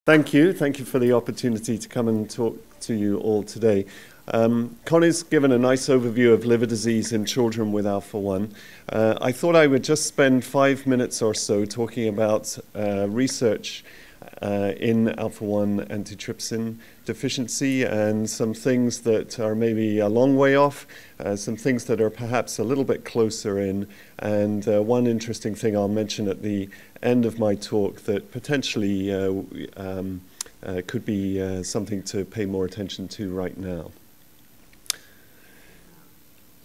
Thank you. Thank you for the opportunity to come and talk to you all today. Connie's given a nice overview of liver disease in children with alpha-1. I thought I would just spend 5 minutes or so talking about research in alpha-1 antitrypsin deficiency and some things that are maybe a long way off, some things that are perhaps a little bit closer in, and one interesting thing I'll mention at the end of my talk that potentially could be something to pay more attention to right now.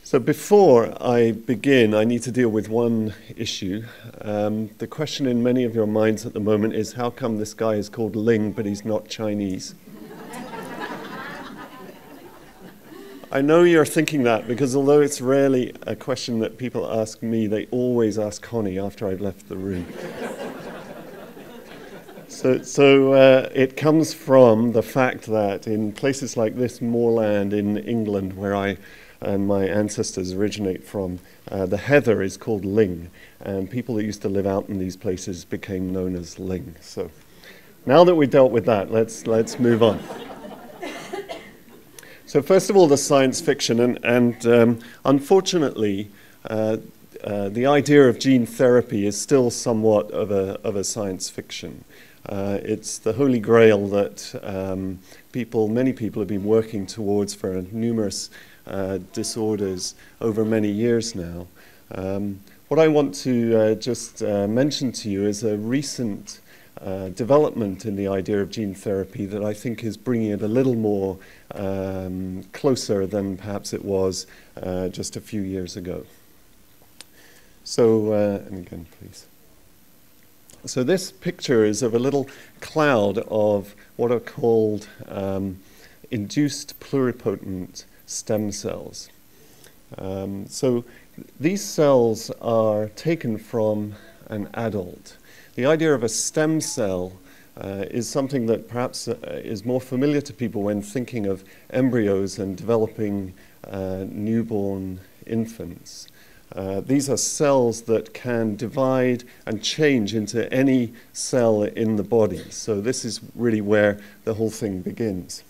So before I begin, I need to deal with one issue. The question in many of your minds at the moment is, how come this guy is called Ling, but he's not Chinese? I know you're thinking that, because although it's rarely a question that people ask me, they always ask Connie after I've left the room. So it comes from the fact that in places like this moorland in England, where I and my ancestors originate from, the heather is called Ling, and people that used to live out in these places became known as Ling. So now that we've dealt with that, let's move on. So first of all, the science fiction, and unfortunately, the idea of gene therapy is still somewhat of a science fiction. It's the holy grail that many people have been working towards for numerous disorders over many years now. What I want to just mention to you is a recent development in the idea of gene therapy that I think is bringing it a little more closer than perhaps it was just a few years ago. So, and again, please. So this picture is of a little cloud of what are called induced pluripotent stem cells. So these cells are taken from an adult. The idea of a stem cell is something that perhaps is more familiar to people when thinking of embryos and developing newborn infants. These are cells that can divide and change into any cell in the body. So this is really where the whole thing begins.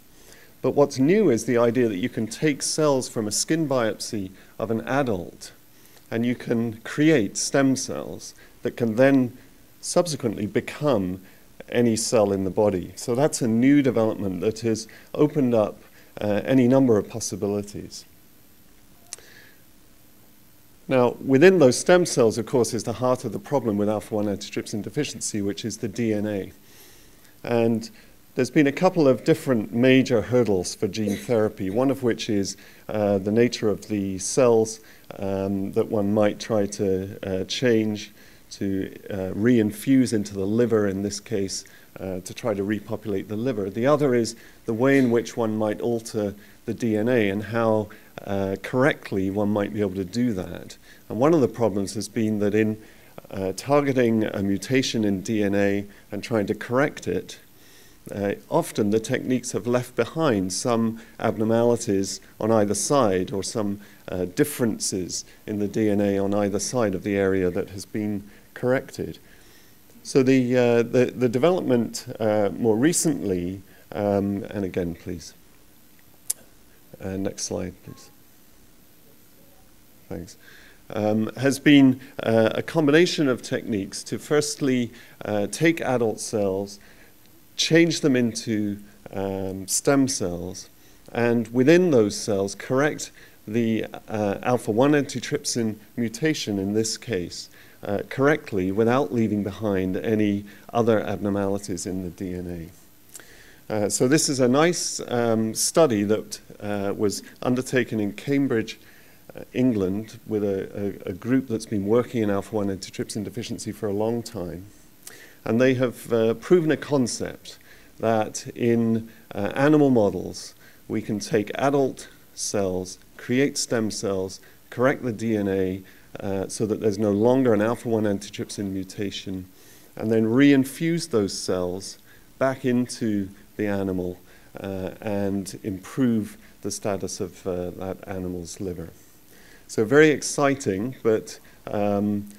But what's new is the idea that you can take cells from a skin biopsy of an adult and you can create stem cells that can then subsequently become any cell in the body. So that's a new development that has opened up any number of possibilities. Now, within those stem cells, of course, is the heart of the problem with alpha-1 antitrypsin deficiency, which is the DNA. And there's been a couple of different major hurdles for gene therapy, one of which is the nature of the cells that one might try to change to reinfuse into the liver, in this case, to try to repopulate the liver. The other is the way in which one might alter the DNA and how correctly one might be able to do that. And one of the problems has been that in targeting a mutation in DNA and trying to correct it, often the techniques have left behind some abnormalities on either side or some differences in the DNA on either side of the area that has been corrected. So the development more recently, and again please, next slide please, thanks, has been a combination of techniques to firstly take adult cells, change them into stem cells, and within those cells correct the alpha-1 antitrypsin mutation in this case correctly without leaving behind any other abnormalities in the DNA. So this is a nice study that was undertaken in Cambridge, England, with a group that's been working in alpha-1 antitrypsin deficiency for a long time. And they have proven a concept that in animal models, we can take adult cells, create stem cells, correct the DNA so that there's no longer an alpha-1 antitrypsin mutation, and then reinfuse those cells back into the animal and improve the status of that animal's liver. So very exciting, but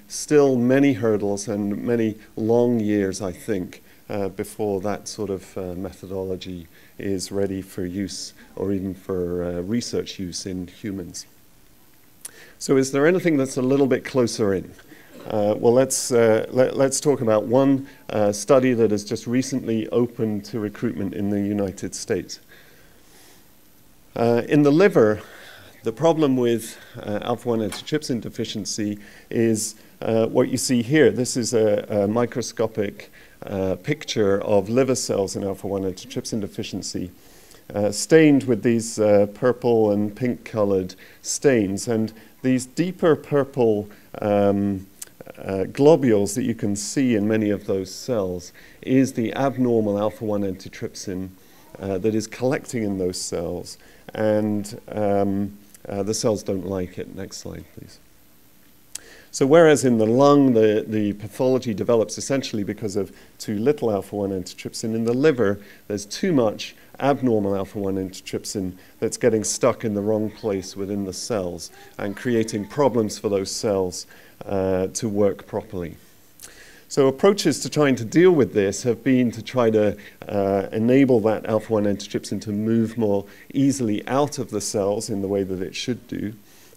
still many hurdles and many long years, I think, before that sort of methodology is ready for use or even for research use in humans. So is there anything that's a little bit closer in? Well, let's talk about one study that has just recently opened to recruitment in the United States. In the liver, the problem with alpha-1 antitrypsin deficiency is what you see here. This is a microscopic picture of liver cells in alpha-1 antitrypsin deficiency, stained with these purple and pink-colored stains. And these deeper purple globules that you can see in many of those cells is the abnormal alpha-1 antitrypsin that is collecting in those cells, and the cells don't like it. Next slide, please. So whereas in the lung, the pathology develops essentially because of too little alpha-1 antitrypsin, in the liver, there's too much abnormal alpha-1 antitrypsin that's getting stuck in the wrong place within the cells and creating problems for those cells to work properly. So approaches to trying to deal with this have been to try to enable that alpha-1 antitrypsin to move more easily out of the cells in the way that it should do.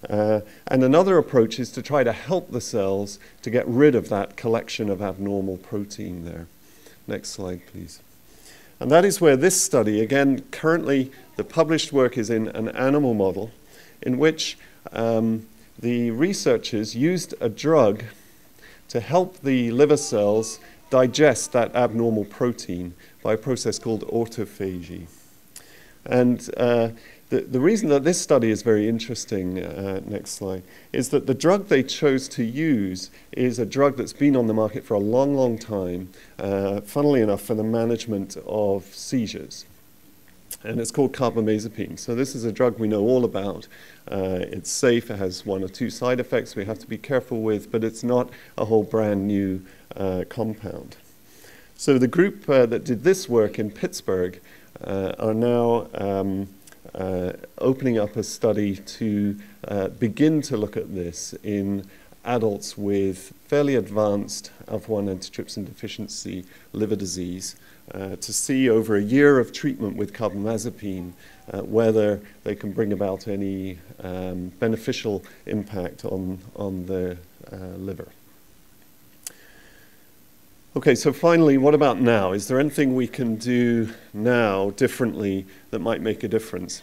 And another approach is to try to help the cells to get rid of that collection of abnormal protein there. Next slide, please. And that is where this study, again, currently the published work is in an animal model in which the researchers used a drug to help the liver cells digest that abnormal protein by a process called autophagy. And the reason that this study is very interesting, next slide, is that the drug they chose to use is a drug that's been on the market for a long, long time, funnily enough, for the management of seizures. And it's called carbamazepine. So this is a drug we know all about. It's safe, it has 1 or 2 side effects we have to be careful with, but it's not a whole brand new compound. So the group that did this work in Pittsburgh are now opening up a study to begin to look at this in adults with fairly advanced alpha-1 antitrypsin deficiency liver disease to see over a year of treatment with carbamazepine whether they can bring about any beneficial impact on the liver. Okay, so finally, what about now? Is there anything we can do now differently that might make a difference?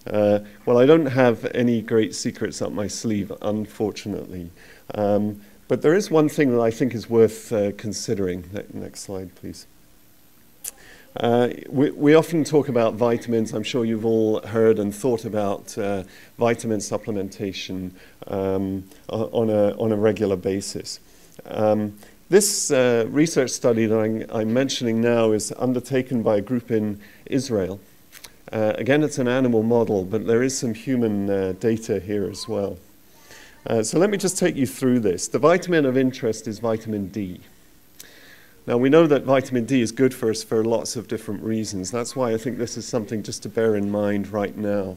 Well, I don't have any great secrets up my sleeve, unfortunately. But there is one thing that I think is worth considering. Next slide, please. We often talk about vitamins. I'm sure you've all heard and thought about vitamin supplementation on a regular basis. This research study that I'm mentioning now is undertaken by a group in Israel. Again, it's an animal model, but there is some human data here as well. So let me just take you through this. The vitamin of interest is vitamin D. Now, we know that vitamin D is good for us for lots of different reasons. That's why I think this is something just to bear in mind right now.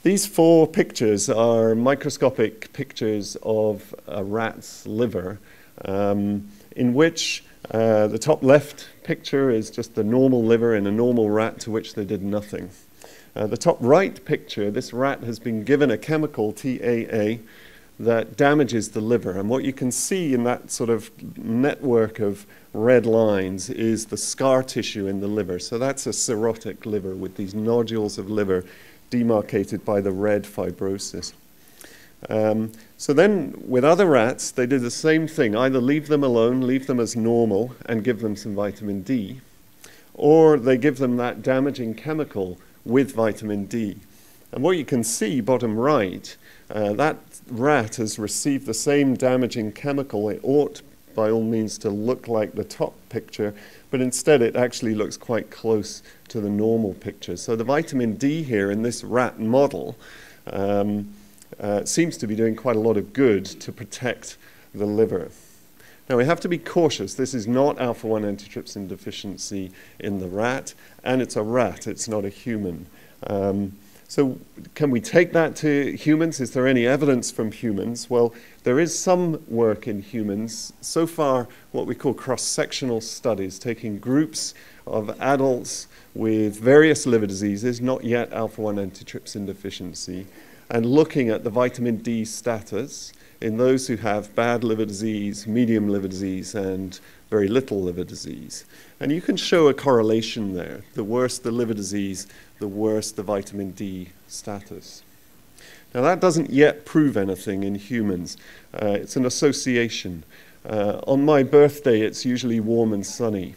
These 4 pictures are microscopic pictures of a rat's liver, in which the top left picture is just the normal liver in a normal rat to which they did nothing. The top right picture, this rat has been given a chemical, TAA, that damages the liver. And what you can see in that sort of network of red lines is the scar tissue in the liver. So that's a cirrhotic liver with these nodules of liver demarcated by the red fibrosis. So then with other rats, they did the same thing, either leave them alone, leave them as normal and give them some vitamin D, or they give them that damaging chemical with vitamin D. And what you can see, bottom right, that rat has received the same damaging chemical. It ought, by all means, to look like the top picture, but instead it actually looks quite close to the normal picture. So the vitamin D here in this rat model seems to be doing quite a lot of good to protect the liver. Now, we have to be cautious. This is not alpha-1 antitrypsin deficiency in the rat, and it's a rat. It's not a human. So can we take that to humans? Is there any evidence from humans? Well, There is some work in humans, so far what we call cross-sectional studies, taking groups of adults with various liver diseases, not yet alpha-1 antitrypsin deficiency, and looking at the vitamin D status in those who have bad liver disease, medium liver disease, and very little liver disease. And you can show a correlation there. The worse the liver disease, the worse the vitamin D status. Now that doesn't yet prove anything in humans. It's an association. On my birthday, it's usually warm and sunny.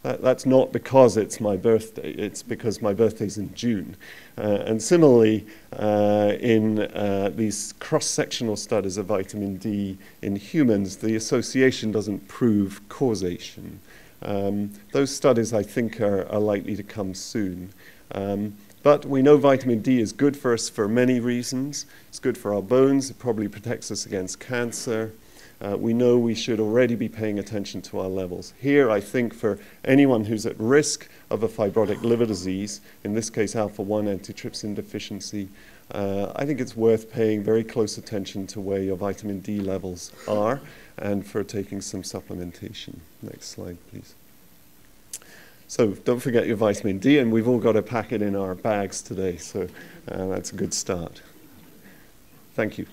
That's not because it's my birthday, it's because my birthday's in June. And similarly, in these cross-sectional studies of vitamin D in humans, the association doesn't prove causation. Those studies, I think, are likely to come soon. But we know vitamin D is good for us for many reasons. It's good for our bones. It probably protects us against cancer. We know we should already be paying attention to our levels. Here, I think for anyone who's at risk of a fibrotic liver disease, in this case alpha-1 antitrypsin deficiency, I think it's worth paying very close attention to where your vitamin D levels are and for taking some supplementation. Next slide, please. So don't forget your vitamin D, and we've all got a packet in our bags today, so that's a good start. Thank you.